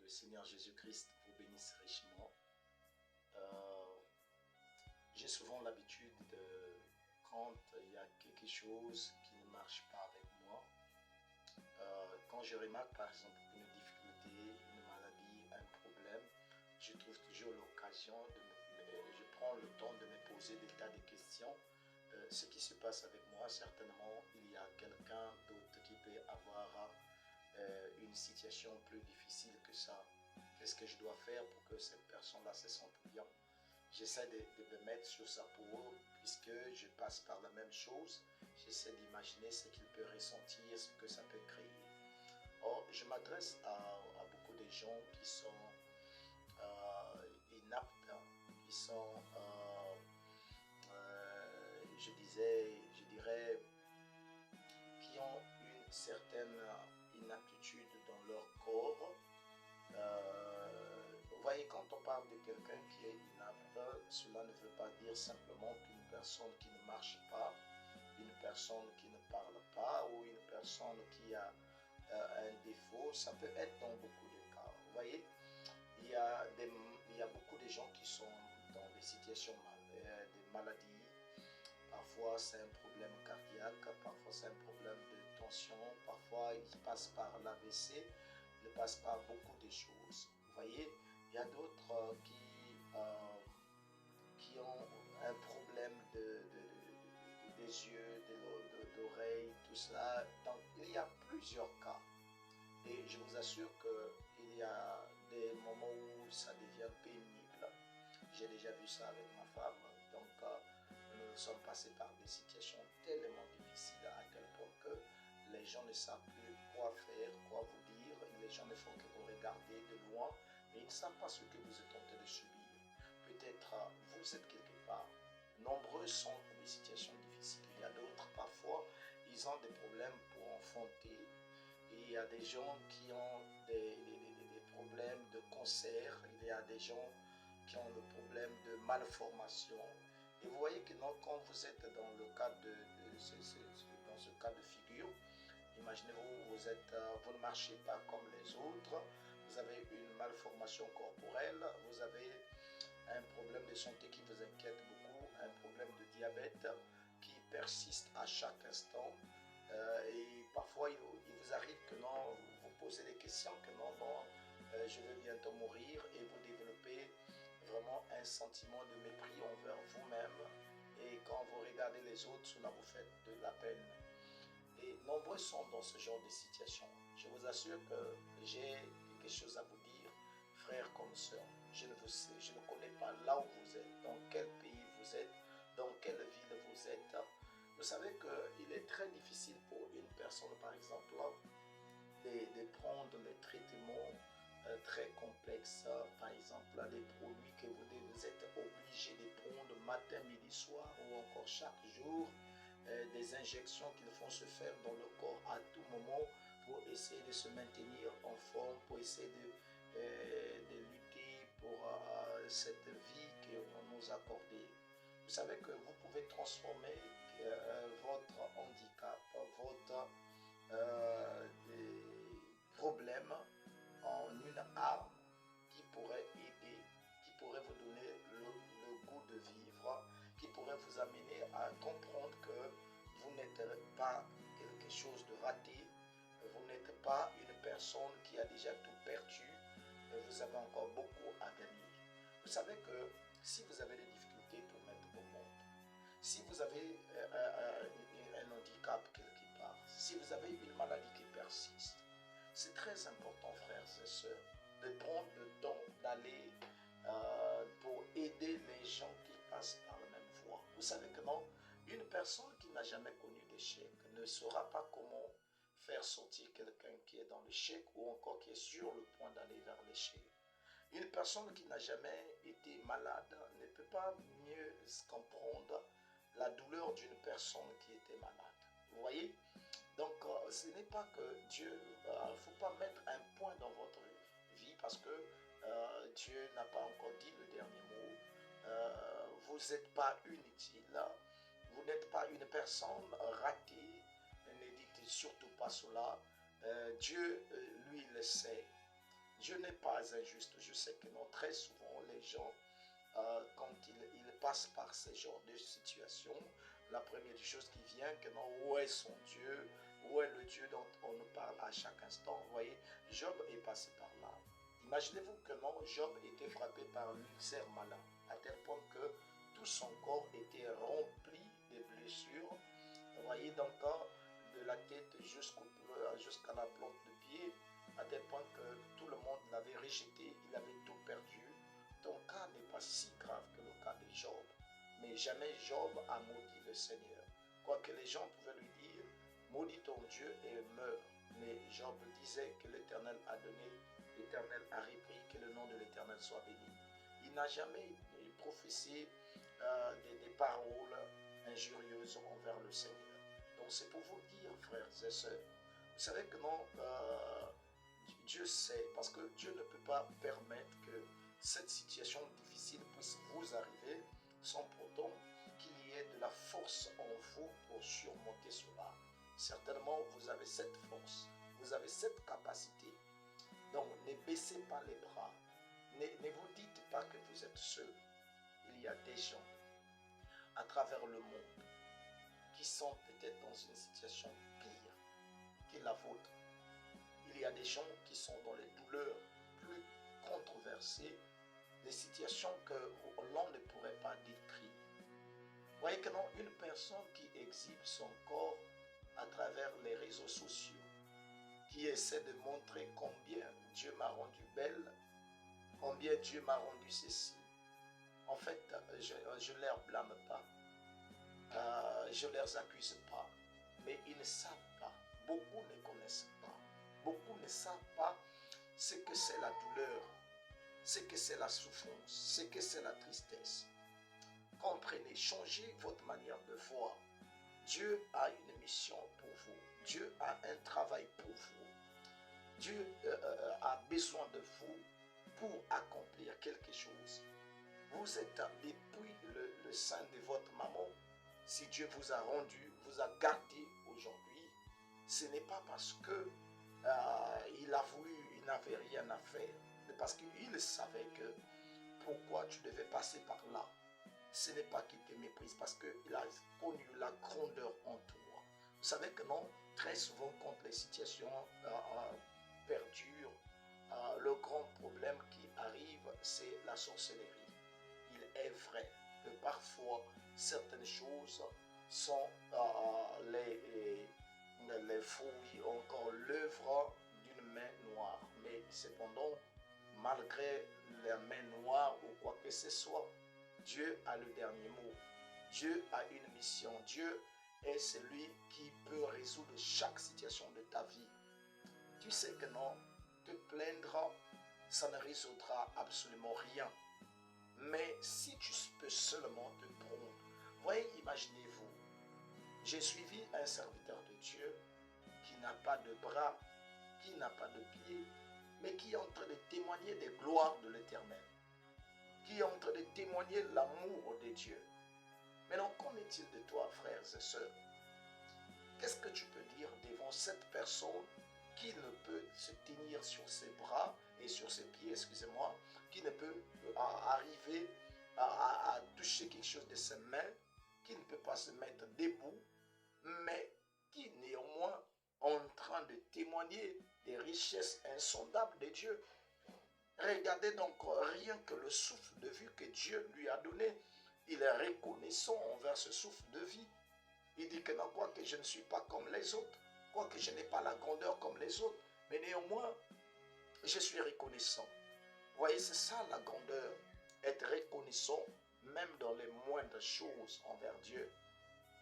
le Seigneur Jésus-Christ vous bénisse richement. Euh, j'ai souvent l'habitude de, quand il y a quelque chose qui ne marche pas avec moi, quand je remarque par exemple une difficulté, une maladie, un problème, je trouve toujours l'occasion je prends le temps de me poser des tas de questions. Ce qui se passe avec moi, certainement, il y a quelqu'un d'autre qui peut avoir une situation plus difficile que ça. Qu'est-ce que je dois faire pour que cette personne-là se sente bien? J'essaie de me mettre sur sa peau, puisque je passe par la même chose. J'essaie d'imaginer ce qu'il peut ressentir, ce que ça peut créer. Or, je m'adresse à beaucoup de gens qui sont inaptes, qui sont, je dirais, qui ont une certaine inaptitude dans leur corps. Vous voyez, quand on parle de quelqu'un qui est inapte, cela ne veut pas dire simplement qu'une personne qui ne marche pas, une personne qui ne parle pas ou une personne qui a un défaut. Ça peut être dans beaucoup de cas. Vous voyez, il y a beaucoup de gens qui sont dans des situations des maladies. Parfois c'est un problème cardiaque, parfois c'est un problème de tension, parfois ils passent par l'AVC, ils passent par beaucoup de choses. Vous voyez, il y a d'autres qui ont un problème des yeux, d'oreilles, tout cela. Donc il y a plusieurs cas. Et je vous assure qu'il y a des moments où ça devient pénible. J'ai déjà vu ça avec ma femme. Donc, nous sommes passés par des situations tellement difficiles à tel point que les gens ne savent plus quoi faire, quoi vous dire. Les gens ne font que vous regarder de loin, mais ils ne savent pas ce que vous êtes en train de subir. Peut-être vous êtes quelque part. Nombreux sont des situations difficiles. Il y a d'autres, parfois, ils ont des problèmes pour enfanter. Et il y a des gens qui ont des problèmes de cancer, il y a des gens qui ont le problème de malformation. Et vous voyez que non, quand vous êtes dans le cas dans ce cas de figure, imaginez-vous, vous ne marchez pas comme les autres, vous avez une malformation corporelle, vous avez un problème de santé qui vous inquiète beaucoup, un problème de diabète qui persiste à chaque instant. Et parfois, il vous arrive que non, vous posez des questions, que non, je vais bientôt mourir, et vous développez vraiment un sentiment de mépris envers vous-même. Et quand vous regardez les autres, cela vous fait de la peine. Et nombreux sont dans ce genre de situation. Je vous assure que j'ai quelque chose à vous dire, frères comme sœurs. Je ne connais pas là où vous êtes, dans quel pays vous êtes, dans quelle ville vous êtes. Vous savez qu'il est très difficile pour une personne, par exemple, de prendre les traitements très complexes. Par exemple, les produits que vous êtes obligé de prendre matin, midi, soir ou encore chaque jour. Des injections qu'ils font se faire dans le corps à tout moment pour essayer de se maintenir en forme, pour essayer de lutter pour cette vie qu'on nous a accordée. Vous savez que vous pouvez transformer votre handicap, votre problème en une arme qui pourrait aider, qui pourrait vous donner le goût de vivre, qui pourrait vous amener à comprendre que vous n'êtes pas quelque chose de raté, vous n'êtes pas une personne qui a déjà tout perdu, et vous avez encore beaucoup à gagner. Vous savez que si vous avez des difficultés pour mettre au monde, si vous avez un handicap quelque part, si vous avez une maladie qui persiste, c'est très important, frères et sœurs, de prendre le temps d'aller pour aider les gens qui passent par la même voie. Vous savez que non, une personne qui n'a jamais connu d'échec ne saura pas comment faire sortir quelqu'un qui est dans l'échec ou encore qui est sur le point d'aller vers l'échec. Une personne qui n'a jamais été malade ne peut pas mieux comprendre la douleur d'une personne qui était malade. Vous voyez? Donc, ce n'est pas que Dieu, il ne faut pas mettre un point dans votre vie parce que Dieu n'a pas encore dit le dernier mot. Vous n'êtes pas inutile, vous n'êtes pas une personne ratée, ne dites surtout pas cela. Dieu, lui, le sait. Dieu n'est pas injuste. Je sais que non, très souvent, les gens, quand ils passent par ces genres de situations, la première des choses qui vient, que non, où est son Dieu? Où est le Dieu dont on nous parle à chaque instant? Vous voyez, Job est passé par là. Imaginez-vous que non, Job était frappé par l'ulcère malin, à tel point que tout son corps était rempli de blessures. Vous voyez, donc, de la tête jusqu'à la plante de pied, à tel point que tout le monde l'avait rejeté, il avait tout perdu. Ton cas n'est pas si grave que le cas de Job, mais jamais Job a maudit le Seigneur. Quoique les gens pouvaient lui dire, maudit ton Dieu et meurt. Mais Job disait que l'Éternel a donné, l'Éternel a repris, que le nom de l'Éternel soit béni. Il n'a jamais prophétisé des paroles injurieuses envers le Seigneur. Donc c'est pour vous dire, frères et sœurs, vous savez que non, Dieu sait, parce que Dieu ne peut pas permettre que cette situation difficile puisse vous arriver sans pourtant qu'il y ait de la force en vous pour surmonter cela. Certainement, vous avez cette force, vous avez cette capacité. Donc, ne baissez pas les bras. Ne vous dites pas que vous êtes seul. Il y a des gens à travers le monde qui sont peut-être dans une situation pire que la vôtre. Il y a des gens qui sont dans les douleurs plus controversées, des situations que l'on ne pourrait pas décrire. Vous voyez que non, une personne qui exhibe son corps à travers les réseaux sociaux, qui essaie de montrer combien Dieu m'a rendu belle, combien Dieu m'a rendu ceci. En fait, je ne leur blâme pas, je ne les accuse pas, mais ils ne savent pas. Beaucoup ne connaissent pas. Beaucoup ne savent pas ce que c'est la douleur, ce que c'est la souffrance, ce que c'est la tristesse. Comprenez, changez votre manière de voir. Dieu a une mission pour vous. Dieu a un travail pour vous. Dieu a besoin de vous pour accomplir quelque chose. Vous êtes depuis le sein de votre maman. Si Dieu vous a rendu, vous a gardé aujourd'hui, ce n'est pas parce que il a voulu, il n'avait rien à faire, mais parce qu'il savait que pourquoi tu devais passer par là. Ce n'est pas qu'il te méprise, parce qu'il a connu la grandeur en toi. Vous savez que non, très souvent quand les situations perdurent, le grand problème qui arrive, c'est la sorcellerie. Il est vrai que parfois certaines choses sont les fruits, encore l'œuvre d'une main noire. Mais cependant, malgré la main noire ou quoi que ce soit, Dieu a le dernier mot. Dieu a une mission. Dieu est celui qui peut résoudre chaque situation de ta vie. Tu sais que non, te plaindre, ça ne résoudra absolument rien. Mais si tu peux seulement te prendre, voyez, imaginez-vous, j'ai suivi un serviteur de Dieu qui n'a pas de bras, qui n'a pas de pieds, mais qui est en train de témoigner des gloires de l'Éternel, qui est en train de témoigner l'amour de Dieu. Maintenant, qu'en est-il de toi, frères et sœurs? Qu'est-ce que tu peux dire devant cette personne qui ne peut se tenir sur ses bras et sur ses pieds, excusez-moi, qui ne peut arriver à toucher quelque chose de ses mains, qui ne peut pas se mettre debout, mais qui néanmoins est en train de témoigner des richesses insondables de Dieu. Regardez donc rien que le souffle de vie que Dieu lui a donné. Il est reconnaissant envers ce souffle de vie. Il dit que non, quoi que je ne suis pas comme les autres, quoi que je n'ai pas la grandeur comme les autres, mais néanmoins, je suis reconnaissant. Vous voyez, c'est ça la grandeur, être reconnaissant même dans les moindres choses envers Dieu.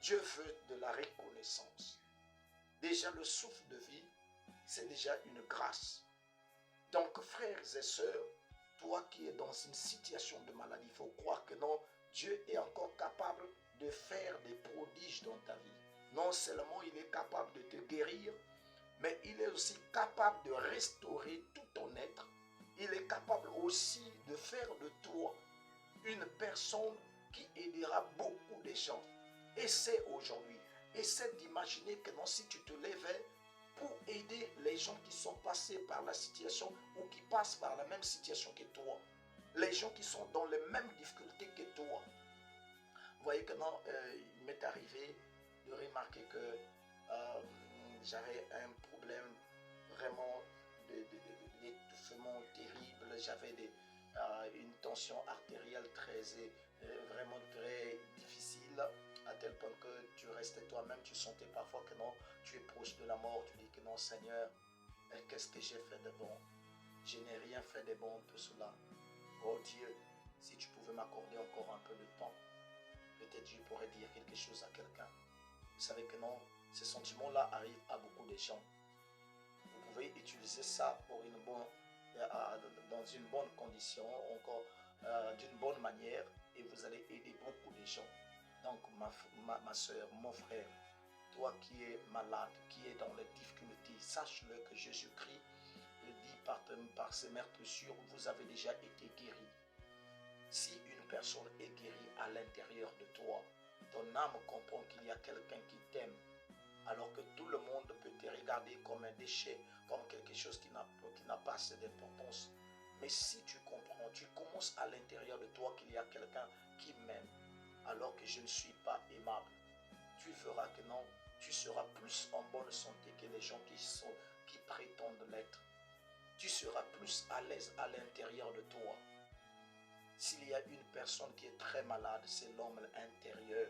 Dieu veut de la reconnaissance. Déjà, le souffle de vie, c'est déjà une grâce. Donc, frères et sœurs, toi qui es dans une situation de maladie, il faut croire que non, Dieu est encore capable de faire des prodiges dans ta vie. Non seulement il est capable de te guérir, mais il est aussi capable de restaurer tout ton être. Il est capable aussi de faire de toi une personne qui aidera beaucoup de gens. Essaie aujourd'hui, essaie d'imaginer que non, si tu te lèvais pour aider les gens qui sont passés par la situation ou qui passent par la même situation que toi, les gens qui sont dans les mêmes difficultés que toi. Vous voyez que non, il m'est arrivé de remarquer que j'avais un problème vraiment d'étouffement terrible, j'avais une tension artérielle vraiment très difficile, à tel point que tu restais toi-même, tu sentais parfois que non, tu es proche de la mort, tu dis que non Seigneur, qu'est-ce que j'ai fait de bon? Je n'ai rien fait de bon de cela. Oh Dieu, si tu pouvais m'accorder encore un peu de temps, peut-être je pourrais dire quelque chose à quelqu'un. Vous savez que non, ces sentiments-là arrivent à beaucoup de gens. Vous pouvez utiliser ça pour dans une bonne condition, encore d'une bonne manière, et vous allez aider beaucoup de gens. Donc ma soeur, mon frère, toi qui es malade, qui es dans les difficultés, sache-le que Jésus-Christ dit par ses meurtrissures, vous avez déjà été guéri. Si une personne est guérie à l'intérieur de toi, ton âme comprend qu'il y a quelqu'un qui t'aime, alors que tout le monde peut te regarder comme un déchet, comme quelque chose qui n'a pas assez d'importance. Mais si tu comprends, tu commences à l'intérieur de toi qu'il y a quelqu'un qui m'aime, alors que je ne suis pas aimable, tu verras que non, tu seras plus en bonne santé que les gens qui prétendent l'être. Tu seras plus à l'aise à l'intérieur de toi. S'il y a une personne qui est très malade, c'est l'homme intérieur,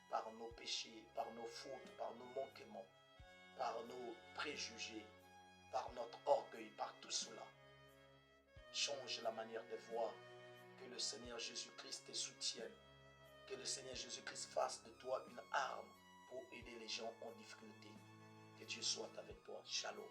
par nos péchés, par nos fautes, par nos manquements, par nos préjugés, par notre orgueil, par tout cela. Change la manière de voir, que le Seigneur Jésus-Christ te soutienne, que le Seigneur Jésus-Christ fasse de toi une arme pour aider les gens en difficulté. Que Dieu soit avec toi. Shalom.